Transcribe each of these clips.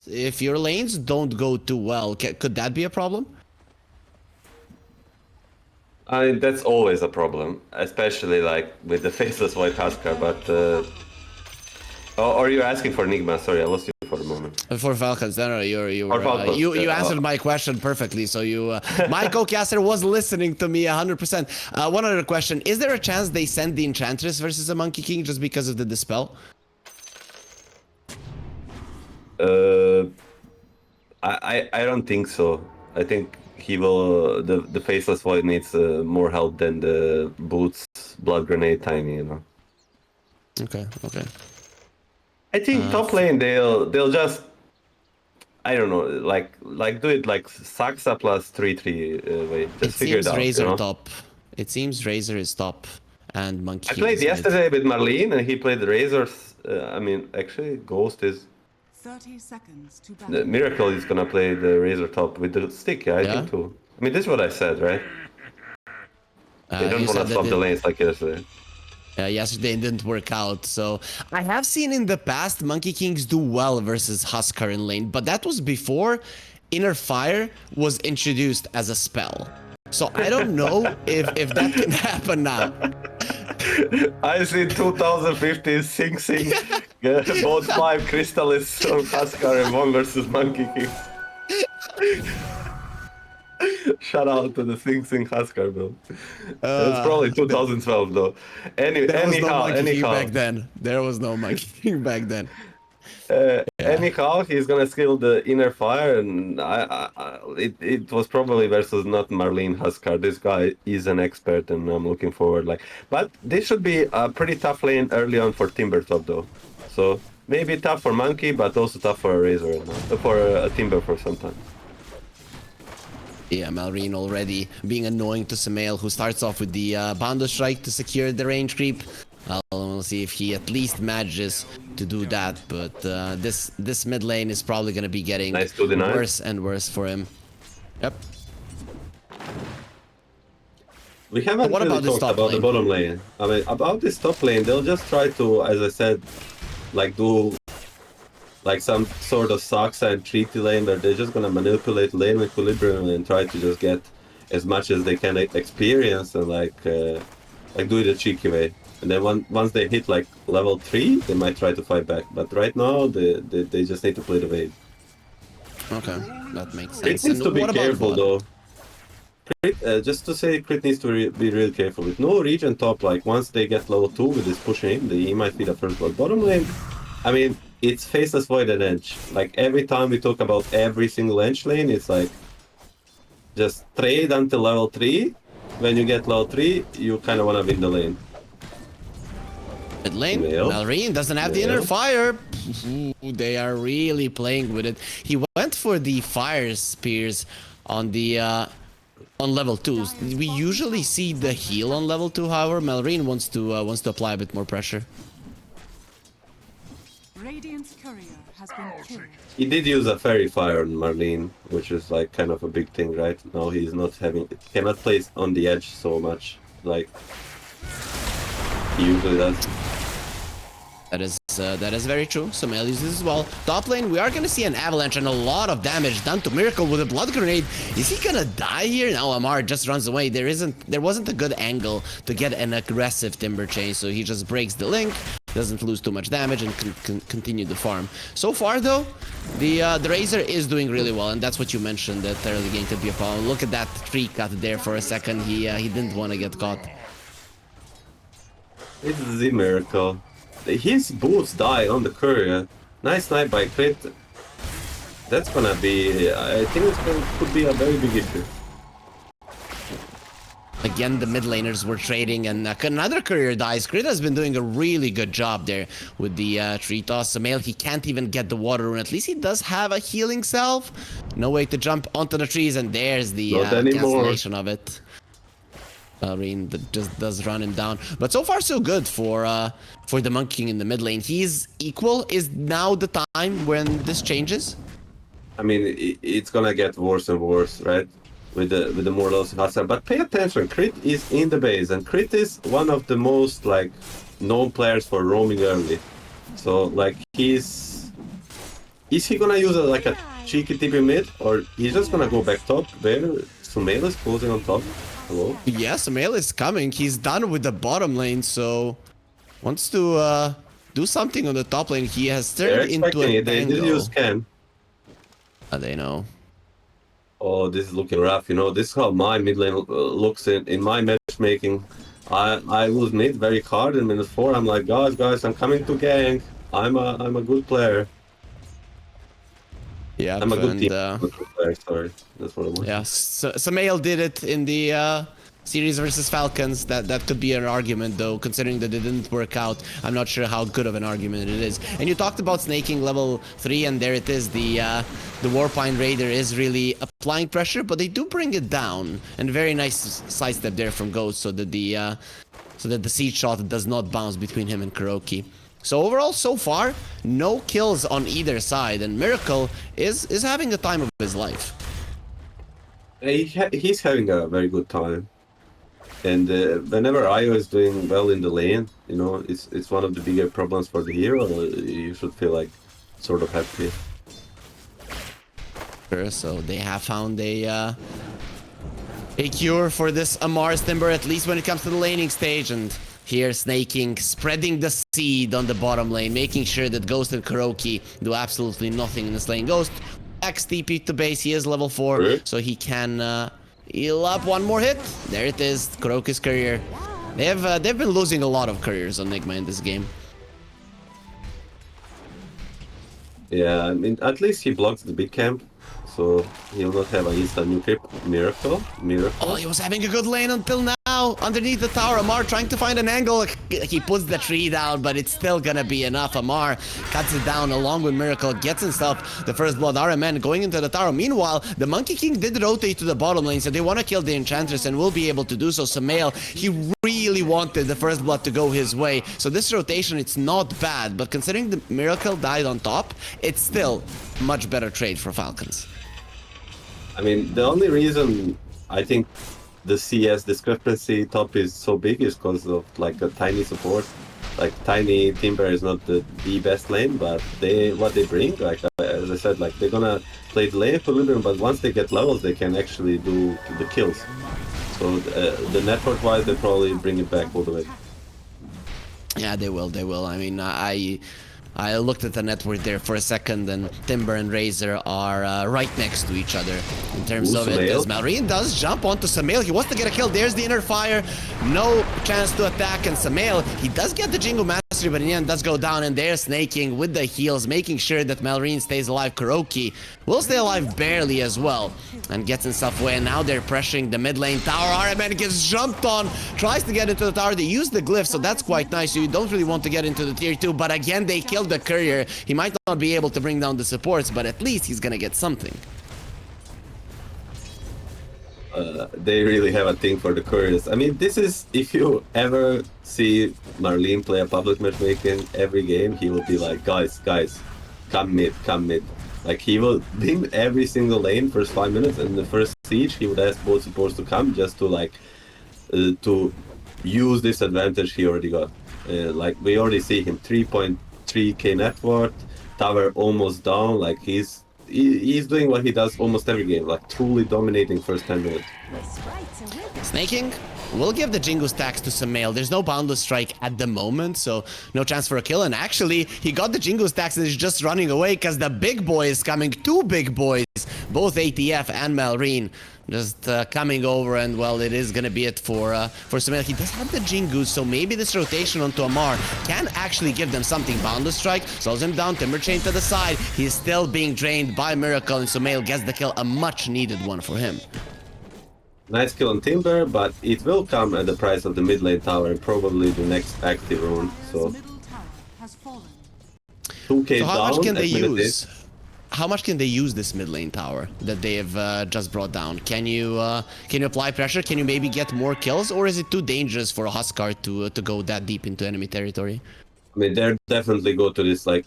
If your lanes don't go too well, could that be a problem? That's always a problem, especially like with the faceless white Huskar. But or are you asking for Nigma? Sorry, I lost you for a moment. For Falcons, no, Falcons, you answered my question perfectly. So my co-caster was listening to me 100%. One other question: is there a chance they send the Enchantress versus the Monkey King just because of the dispel? I don't think so. I think he will. The faceless void needs more help than the boots blood grenade tiny. You know. Okay. I think top lane they'll just, I don't know, like do it like Saxa plus 3/3 way. Just figure it out. Razor you know? top. It seems Razor is top, and Monkey I King played is mid. yesterday with Marlene and he played Razors. I mean, actually, Ghost is. 30 seconds to The Miracle is gonna play the Razor top with the stick. Yeah, I think too. I mean, this is what I said, right? They don't want to swap the lanes like yesterday. Yesterday it didn't work out, so I have seen in the past Monkey Kings do well versus Huskar in lane, but that was before Inner Fire was introduced as a spell. So I don't know if that can happen now. I see 2015 Sing Sing, both 5 Crystalists on Huskar and 1 versus Monkey King. Shout out to the Sing Sing Huskar build. It's probably 2012 though. There was no Monkey King back then. There was no Monkey King back then. Anyhow, he's gonna skill the Inner Fire, and it was probably versus not Marlene Huskar. This guy is an expert, and I'm looking forward. But this should be a pretty tough lane early on for Timber top though. So maybe tough for Monkey, but also tough for a Razor, for a Timber for some time. Yeah, Malrine already being annoying to Samael, who starts off with the Bando Strike to secure the range creep. We'll see if he at least manages to do that, but this mid lane is probably going to be getting worse and worse for him. Yep. We haven't really talked about the bottom lane. I mean, about this top lane, they'll just try to, as I said, like do like some sort of Saxa and treaty lane where they're just gonna manipulate lane equilibrium and try to just get as much as they can experience and like do it a cheeky way. And then once they hit like level 3, they might try to fight back. But right now, they just need to play the wave. Okay, that makes sense. Crit needs to be careful though. Crit, just to say, Crit needs to be real careful. With no regen top, like once they get level 2 with this pushing, he might be the first blood. Bottom lane, I mean, it's faceless void and edge. Like every time we talk about every single edge lane, it's like just trade until level 3. When you get level 3, you kind of want to win the lane. Mid lane, Malrine doesn't have the Inner Fire. Ooh, they are really playing with it. He went for the Fire Spears on the on level 2s. We usually see the heal on level 2, however, Malrine wants to apply a bit more pressure. Radiant's courier has been killed. He did use a Fairy Fire on Marlene, which is like kind of a big thing, right? Now he's not cannot play on the edge so much, like he usually does. That is very true. Samael uses this as well. Top lane, we are gonna see an avalanche and a lot of damage done to Miracle with a blood grenade. Is he gonna die here? No, Amar just runs away. There wasn't a good angle to get an aggressive Timber Chain, so he just breaks the link, doesn't lose too much damage, and can continue the farm. So far though, the Razor is doing really well, and that's what you mentioned, that early game could be a problem. Look at that tree cut there for a second. He didn't want to get caught. This is the Miracle. His boots die on the courier. Nice snipe by Crit. That's gonna be, I think could be a very big issue. Again, the mid laners were trading, and another courier dies. Crit has been doing a really good job there with the tree toss. Samael, he can't even get the water rune. At least he does have a healing self. No way to jump onto the trees, and there's the cancellation of it. Marine just does run him down, but so far so good for the Monkey King in the mid lane. He's equal. Is now the time when this changes? I mean, it's gonna get worse and worse, right? With the more loss of Huskar. But pay attention, Crit is in the base, and Crit is one of the most like known players for roaming early. So like he's Is he gonna use like a cheeky TP mid, or he's just gonna go back top where Sumail is closing on top? Hello? Yeah, Sumail is coming. He's done with the bottom lane, so wants to do something on the top lane. He has turned into a They did use scan. They know. Oh, this is looking rough. You know, this is how my mid lane looks in my matchmaking. I lose mid very hard in minute 4. I'm like, guys, I'm coming to gank. I'm a good player. Yeah, I'm a good team. Player, sorry, that's what it was. Yeah, Sumail did it in the series versus Falcons. That could be an argument, though, considering that it didn't work out. I'm not sure how good of an argument it is. And you talked about snaking level 3, and there it is. The Warpine Raider is really applying pressure, but they do bring it down. And very nice sidestep there from Ghost, so that the siege shot does not bounce between him and Kuroki. So overall, so far, no kills on either side, and Miracle is having the time of his life. He's having a very good time. And whenever Io is doing well in the lane, you know, it's one of the bigger problems for the hero. You should feel like sort of happy. Sure, so they have found a cure for this Amar's Timber, at least when it comes to the laning stage. And here snaking, spreading the seed on the bottom lane, making sure that Ghost and Kuroki do absolutely nothing in this lane. Ghost X TP to base, he is level 4, so he can heal up one more hit. There it is, Kuroki's courier. They've been losing a lot of couriers on Nigma in this game. Yeah, I mean, at least he blocks the big camp, so he'll not have a instant new creep. Miracle. Oh, he was having a good lane until now. Underneath the tower, Amar trying to find an angle. He puts the tree down, but it's still gonna be enough. Amar cuts it down along with Miracle, gets himself the first blood. RMN going into the tower. Meanwhile, the Monkey King did rotate to the bottom lane, so they want to kill the Enchantress and will be able to do so. Sumail, he really wanted the first blood to go his way. So this rotation, it's not bad, but considering the Miracle died on top, it's still much better trade for Falcons. I mean, the only reason I think the CS discrepancy top is so big is because of like a tiny support. Like Tiny Timber is not the best lane, but what they bring, like as I said, like they're gonna play the lane equilibrium, but once they get levels, they can actually do the kills. So the network wise, they probably bring it back all the way. Yeah, they will. I mean, I looked at the network there for a second, and Timber and Razor are right next to each other in terms of it. As Malrine does jump onto Sumail, he wants to get a kill. There's the inner fire, no chance to attack, and Sumail, he does get the Jingle Mastery, but in the end does go down, and they're snaking with the heals, making sure that Malrine stays alive. Kuroki will stay alive barely as well, and gets himself away, and now they're pressuring the mid lane tower. RMN gets jumped on, tries to get into the tower. They use the glyph, so that's quite nice. You don't really want to get into the tier 2, but again, they killed the courier. He might not be able to bring down the supports, but at least he's gonna get something. They really have a thing for the couriers. I mean, this is, if you ever see Marlene play a public matchmaking every game, he will be like, guys, come mid. Like, he will win every single lane first 5 minutes, and the first siege he would ask both supports to come just to like to use this advantage he already got. Like, we already see him 3.3k net worth, tower almost down. Like, he's doing what he does almost every game, like truly dominating first 10 minutes. Snaking will give the Jingu stacks to Sumail. There's no Boundless Strike at the moment, so no chance for a kill. And actually, he got the Jingu stacks and is just running away because the big boy is coming. 2 big boys, both ATF and Malrine, just coming over, and well, it is gonna be it for Sumail. He does have the Jingu, so maybe this rotation onto Amar can actually give them something. Boundless Strike slows him down, Timber Chain to the side. He's still being drained by Miracle, and Sumail gets the kill, a much needed one for him. Nice kill on Timber, but it will come at the price of the mid lane tower and probably the next active rune. So 2k so how down. Much can they use? How much can they use this mid lane tower that they have just brought down? Can you apply pressure? Can you maybe get more kills, or is it too dangerous for a Huskar to go that deep into enemy territory? I mean, they definitely go to this, like,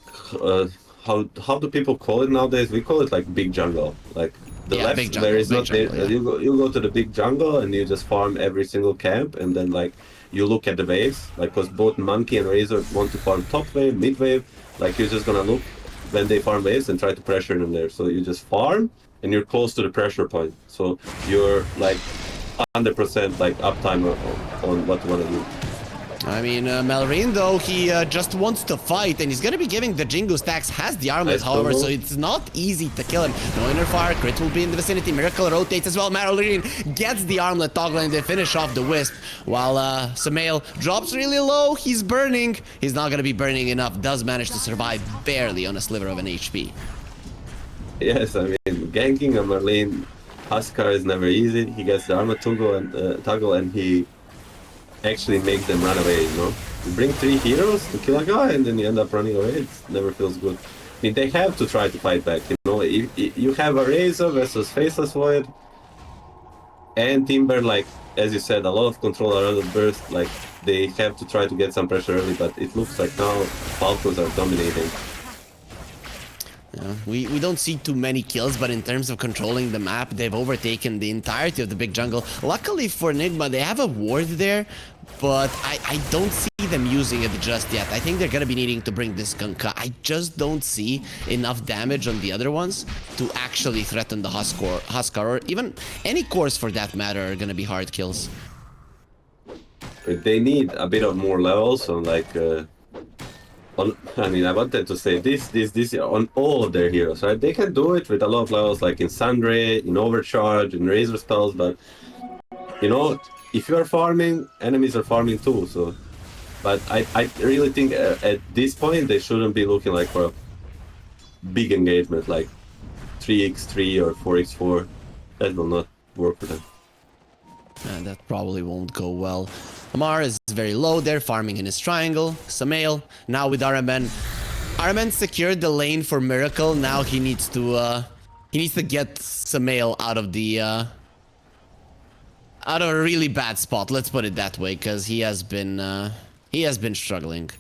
how do people call it nowadays? We call it like big jungle. Like the left, big jungle, there is not jungle, yeah. you go to the big jungle and you just farm every single camp, and then like you look at the waves, like, because both Monkey and Razor want to farm top wave, mid wave. Like, you're just gonna look when they farm waves and try to pressure them there. So you just farm and you're close to the pressure point. So you're like 100% like uptime on what you want to do. I mean, Malrine, though, he just wants to fight, and he's going to be giving the Jingu stacks, has the armlet, however, so it's not easy to kill him. No inner fire, crit will be in the vicinity, Miracle rotates as well, Malrine gets the armlet toggling, they finish off the Wisp, while Sumail drops really low, he's burning. He's not going to be burning enough, does manage to survive barely on a sliver of an HP. Yes, I mean, ganking a Marlene Huskar is never easy. He gets the armor toggle and he actually makes them run away, you know? You bring 3 heroes to kill a guy and then you end up running away. It never feels good. I mean, they have to try to fight back, you know? If you have a Razor versus Faceless Void and Timber, like, as you said, a lot of control around the burst, like, they have to try to get some pressure early, but it looks like now Falcons are dominating. Yeah, we don't see too many kills, but in terms of controlling the map, they've overtaken the entirety of the big jungle. Luckily for Nigma, they have a ward there, but I don't see them using it just yet. I think they're going to be needing to bring this Gunka. I just don't see enough damage on the other ones to actually threaten the Huskar, or even any course for that matter, are going to be hard kills. They need a bit of more levels on like... I mean, I wanted to say this on all of their heroes, right? They can do it with a lot of levels, like in Sundry, in Overcharge, in Razor spells, but you know, if you are farming, enemies are farming too. So, but I really think at this point they shouldn't be looking like for a big engagement, like 3x3 or 4x4. That will not work for them. And that probably won't go well. Amar is very low there, farming in his triangle. Sumail, now with RMN. RMN secured the lane for Miracle. Now he needs to get Sumail out of a really bad spot. Let's put it that way, because he has been struggling.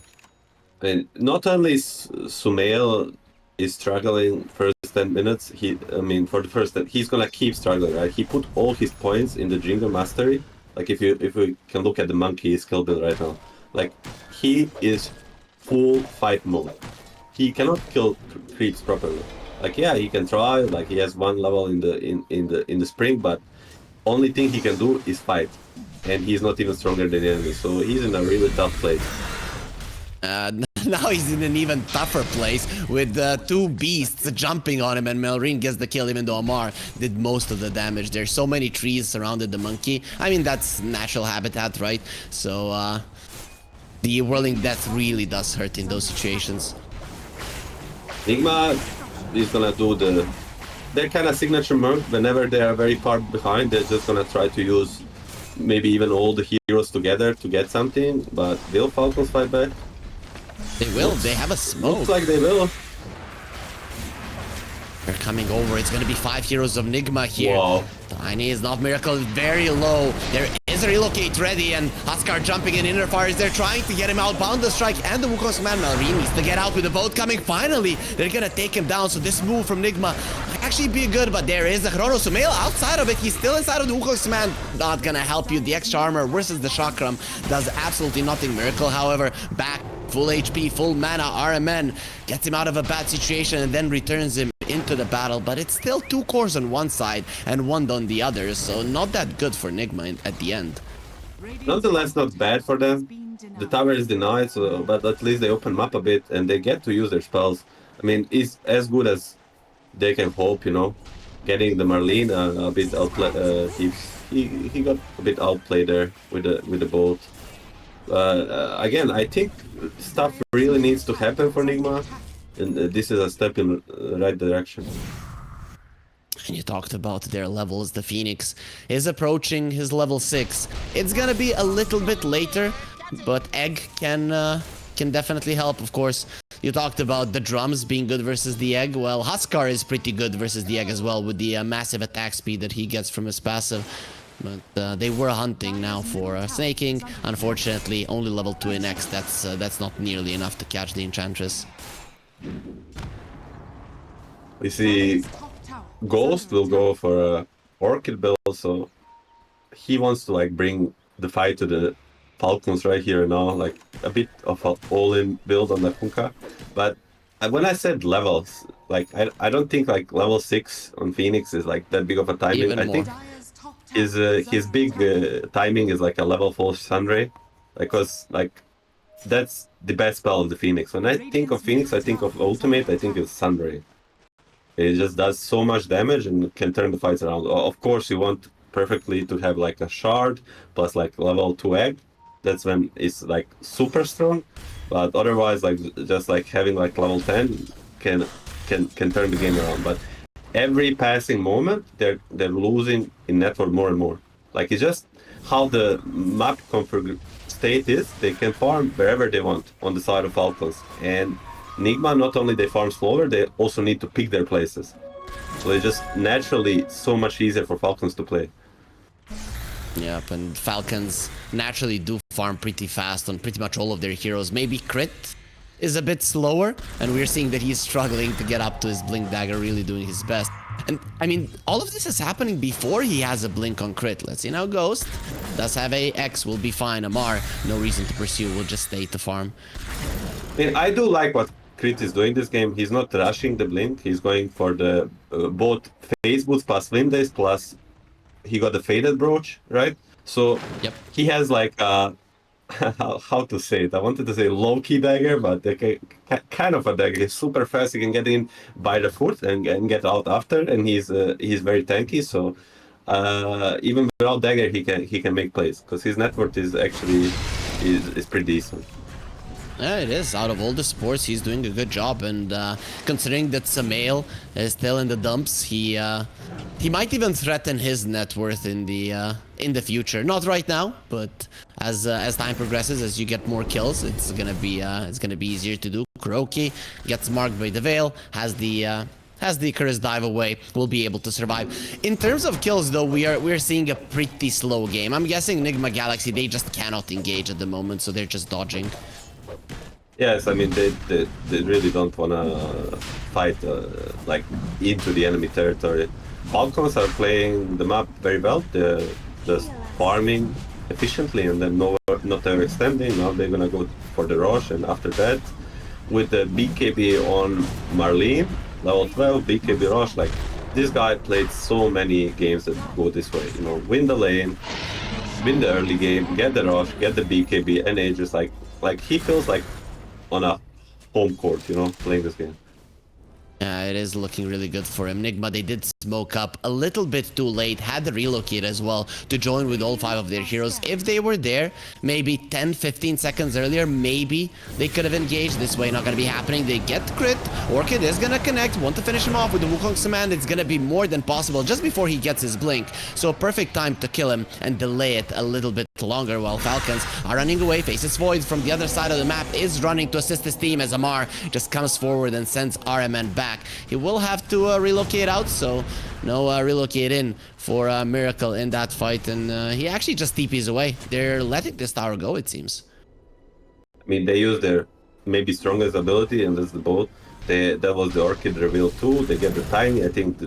And not only Sumail is struggling first 10 minutes. For the first 10, he's gonna keep struggling, right? He put all his points in the Jingle Mastery. Like if we can look at the monkey skill build right now, like he is full fight mode. He cannot kill creeps properly. Like yeah, he can try. Like he has 1 level in the spring, but only thing he can do is fight, and he's not even stronger than the enemy. So he's in a really tough place. Now he's in an even tougher place with 2 beasts jumping on him, and Malrine gets the kill even though Amar did most of the damage. There's so many trees surrounded the monkey. I mean, that's natural habitat, right? So the Whirling Death really does hurt in those situations. Nigma is gonna do their kind of signature move. Whenever they are very far behind, they're just gonna try to use maybe even all the heroes together to get something, but will Falcons fight back? They will. They have a smoke. Looks like they will. They're coming over. It's going to be 5 heroes of Nigma here. Whoa. Tiny is not Miracle. Very low. There is a relocate ready, and Huskar jumping in. Inner fires. They're trying to get him out. Bound the strike, and the Wukong's man Malrine needs to get out with the boat coming. Finally, they're going to take him down. So this move from Nigma might actually be good, but there is a Chrono Sumail outside of it. He's still inside of the Wukong's man. Not going to help you. The extra armor versus the Chakram does absolutely nothing. Miracle, however, back. Full HP, full mana, RMN gets him out of a bad situation and then returns him into the battle, but it's still 2 cores on one side and 1 on the other, so not that good for Nigma at the end. Nonetheless, not bad for them. The tower is denied, so, but at least they open up a bit and they get to use their spells. I mean, it's as good as they can hope, you know. Getting the Marlene a bit outplayed, he got a bit outplayed there with the bolt. Again, I think stuff really needs to happen for Nigma, and this is a step in the right direction. And you talked about their levels. The Phoenix is approaching his level 6. It's gonna be a little bit later, but Egg can definitely help, of course. You talked about the drums being good versus the Egg. Well, Huskar is pretty good versus the Egg as well, with the massive attack speed that he gets from his passive. But they were hunting now for snaking. Unfortunately, only level 2 in X. That's not nearly enough to catch the Enchantress. We see Ghost will go for a Orchid build, so he wants to like bring the fight to the Falcons right here and now, like a bit of an all-in build on the Funka. But when I said levels, like I don't think like level 6 on Phoenix is like that big of a timing. Even I more. think his big timing is like a level 4 Sunray, because like that's the best spell of the Phoenix. When I think of Phoenix, I think of ultimate. I think it's Sunray. It just does so much damage and can turn the fights around. Of course, you want perfectly to have like a shard plus like level 2 egg. That's when it's like super strong. But otherwise, like just like having like level 10 can turn the game around. But every passing moment, they're losing in network more and more. Like it's just how the map config state is. They can farm wherever they want on the side of Falcons. And Nigma, not only they farm slower, they also need to pick their places. So it's just naturally so much easier for Falcons to play. Yep, and Falcons naturally do farm pretty fast on pretty much all of their heroes. Maybe Crit is a bit slower, and we're seeing that he's struggling to get up to his Blink Dagger, really doing his best. And, I mean, all of this is happening before he has a Blink on Crit. Let's see now. Ghost does have a X, will be fine. Amar, no reason to pursue, will just stay to farm. I mean, I do like what Crit is doing this game. He's not rushing the Blink. He's going for the both phase boots plus Flame Days plus he got the Faded Brooch, right? So yep. He has like how to say it? I wanted to say low-key dagger, but kind of a dagger. He's super fast. He can get in by the foot and get out after, and he's very tanky. So even without dagger, he can make plays because his net worth is actually is pretty decent. Yeah, it is. Out of all the sports, he's doing a good job, and considering that Samael is still in the dumps, he might even threaten his net worth in the future. Not right now, but as time progresses, as you get more kills, it's gonna be easier to do. Kuroki gets marked by the Veil, has the Curse dive away, will be able to survive. In terms of kills, though, we're seeing a pretty slow game. I'm guessing Nigma Galaxy, they just cannot engage at the moment, so they're just dodging. Yes, I mean they really don't wanna fight like into the enemy territory. Falcons are playing the map very well. They're just farming efficiently and then not overextending. Now they're gonna go for the rush, and after that, with the BKB on Marlene, level 12 BKB rush, like this guy played so many games that go this way. You know, win the lane, win the early game, get the rush, get the BKB, and it just like he feels like on a home court, you know, playing this game. Yeah, it is looking really good for him. Nigma, they did smoke up a little bit too late, had to relocate as well to join with all 5 of their heroes. If they were there, maybe 10-15 seconds earlier, maybe they could have engaged. This way, not gonna be happening. They get the crit. Orchid is gonna connect, want to finish him off with the Wukong's command. It's gonna be more than possible just before he gets his blink. So perfect time to kill him and delay it a little bit longer while Falcons are running away. Faces Void from the other side of the map is running to assist his team as Amar just comes forward and sends RMN back. He will have to relocate out, so no relocate in for Miracle in that fight, and he actually just TPs away. They're letting this tower go, it seems. I mean, they use their maybe strongest ability, and that's the boat. That was the Orchid reveal too. They get the Tiny. I think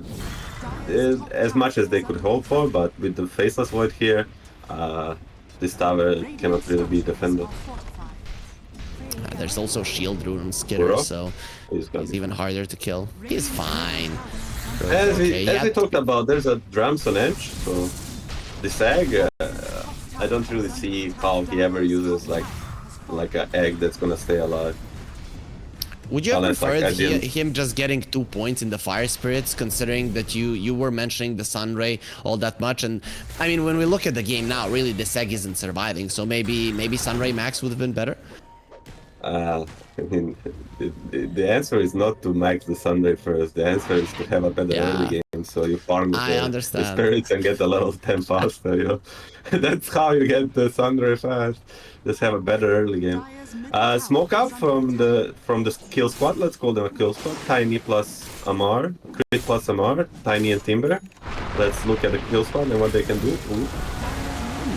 as much as they could hope for, but with the Faceless Void here, this tower cannot really be defended. There's also Shield Rune on Skitter, so he's even harder to kill. He's fine. As we talked about, there's a drums on edge, so the Sag, I don't really see how he ever uses like an egg that's gonna stay alive. Would you have preferred him just getting 2 points in the Fire Spirits, considering that you were mentioning the Sunray all that much? And I mean, when we look at the game now, really the Seg isn't surviving, so maybe Sunray Max would have been better? I mean, the answer is not to max the Sunday first. The answer is to have a better early game, so you farm the spirits and get a level 10 faster. You know? That's how you get the Sunday fast. Just have a better early game. Smoke up from the kill squad. Let's call them a kill squad. Tiny plus Amar, Crit plus Amar, Tiny and Timber. Let's look at the kill squad and what they can do. Ooh.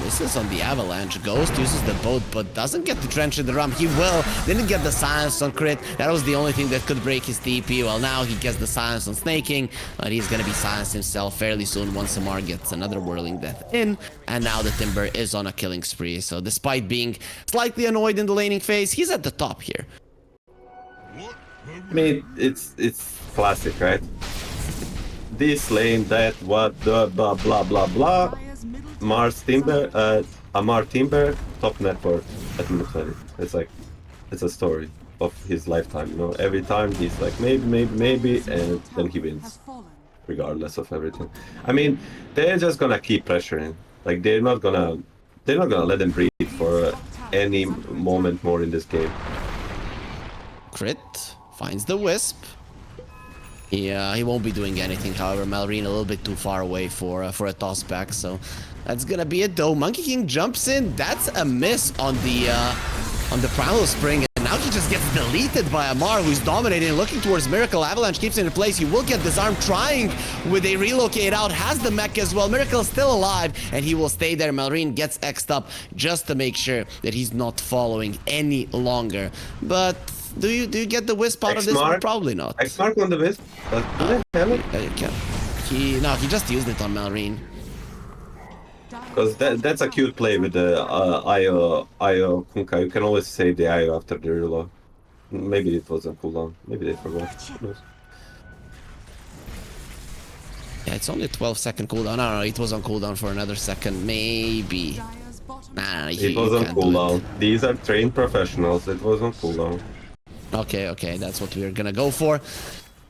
This is on the Avalanche. Ghost uses the boat, but doesn't get the trench in the ram. He will. Didn't get the silence on Crit. That was the only thing that could break his TP. Well, now he gets the silence on Snaking, but he's gonna be silenced himself fairly soon once Amar gets another Whirling Death in. And now the Timber is on a killing spree. So despite being slightly annoyed in the laning phase, he's at the top here. What have I mean, it's classic, right? This lane, that, what, the, blah, blah, blah, blah. Mars Timber, Amar Timber, top net worth at minute 20. It's like, it's a story of his lifetime, you know? Every time he's like, maybe, and then he wins, regardless of everything. I mean, they're just gonna keep pressuring. Like, they're not gonna let them breathe for any moment more in this game. Crit finds the Wisp. Yeah, he won't be doing anything. However, Malrine a little bit too far away for a toss back, so that's gonna be it though. Monkey King jumps in. That's a miss on the Primal Spring, and now he just gets deleted by Amar, who's dominating, looking towards Miracle. Avalanche keeps it in place. He will get disarmed, trying with a relocate out. Has the mech as well. Miracle still alive, and he will stay there. Malrine gets X'd up just to make sure that he's not following any longer. But do you get the Wisp out of this one? Probably not. X-Mark on the Wisp? He just used it on Malrine. Because that's a cute play with the IO Kunka. You can always save the IO after the reload. Maybe it was on cooldown. Maybe they forgot. Who knows? Yeah, it's only a 12-second cooldown. No, it was on cooldown for another second. Maybe. Nah, it was on cooldown. These are trained professionals. It was on cooldown. Okay, that's what we're gonna go for.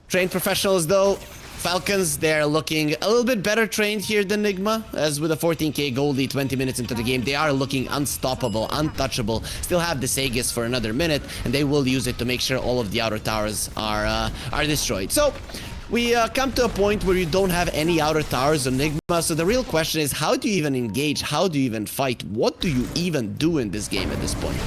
Trained professionals, though. Falcons, they're looking a little bit better trained here than Nigma, as with a 14k gold lead 20 minutes into the game, they are looking unstoppable, untouchable, still have the Sagas for another minute, and they will use it to make sure all of the outer towers are destroyed. So, we come to a point where you don't have any outer towers on Nigma, so the real question is, how do you even engage? How do you even fight? What do you even do in this game at this point?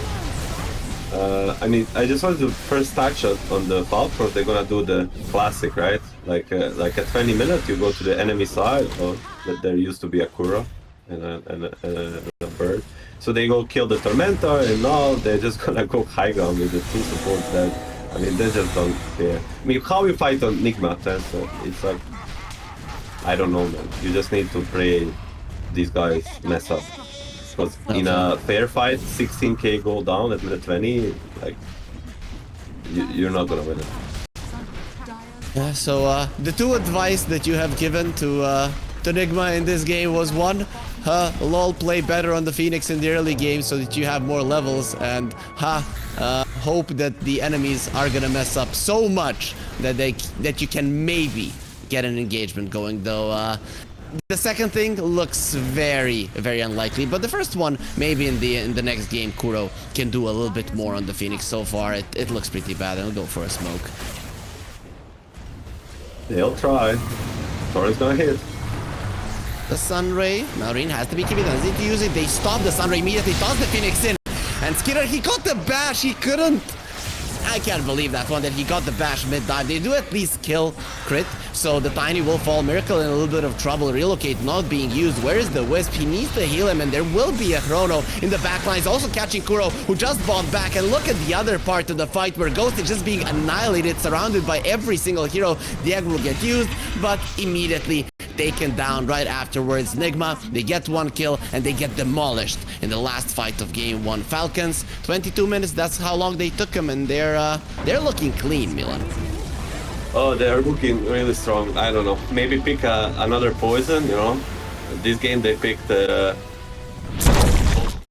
I mean, I just wanted to first touch on the Falcons. They're gonna do the classic, right? Like at 20 minutes, you go to the enemy side. Or there used to be a Kuro and a bird. So they go kill the Tormentor, and now they're just gonna go high ground with the two supports. That I mean, they just don't care. I mean, how you fight on Nigma? So it's like, I don't know, man. You just need to pray these guys mess up. Because in a fair fight, 16k gold down at minute 20, like, you're not gonna win it. Yeah, so the two advice that you have given to Nigma in this game was one, lol, play better on the Phoenix in the early game so that you have more levels, and hope that the enemies are gonna mess up so much that you can maybe get an engagement going, though. The second thing looks very, very unlikely, but the first one, maybe in the next game, Kuro can do a little bit more on the Phoenix. So far, it looks pretty bad. I'll go for a smoke. They'll try. Torrent's gonna hit. The Sunray. Malrine has to be keeping them. They need to use it. They stop the Sunray immediately. Toss the Phoenix in. And Skinner, he got the bash. He couldn't. I can't believe that one, that he got the bash mid-dive. They do at least kill crit, so the Tiny will fall. Miracle in a little bit of trouble. Relocate not being used. Where is the Wisp? He needs to heal him, and there will be a Chrono in the back lines. Also catching Kuro, who just bombed back. And look at the other part of the fight, where Ghost is just being annihilated, surrounded by every single hero. The egg will get used, but immediately taken down right afterwards. Nigma, they get one kill, and they get demolished in the last fight of game one. Falcons, 22 minutes, that's how long they took him, and they're looking clean, Milan. Oh, they're looking really strong. I don't know. Maybe pick another poison, you know. This game they picked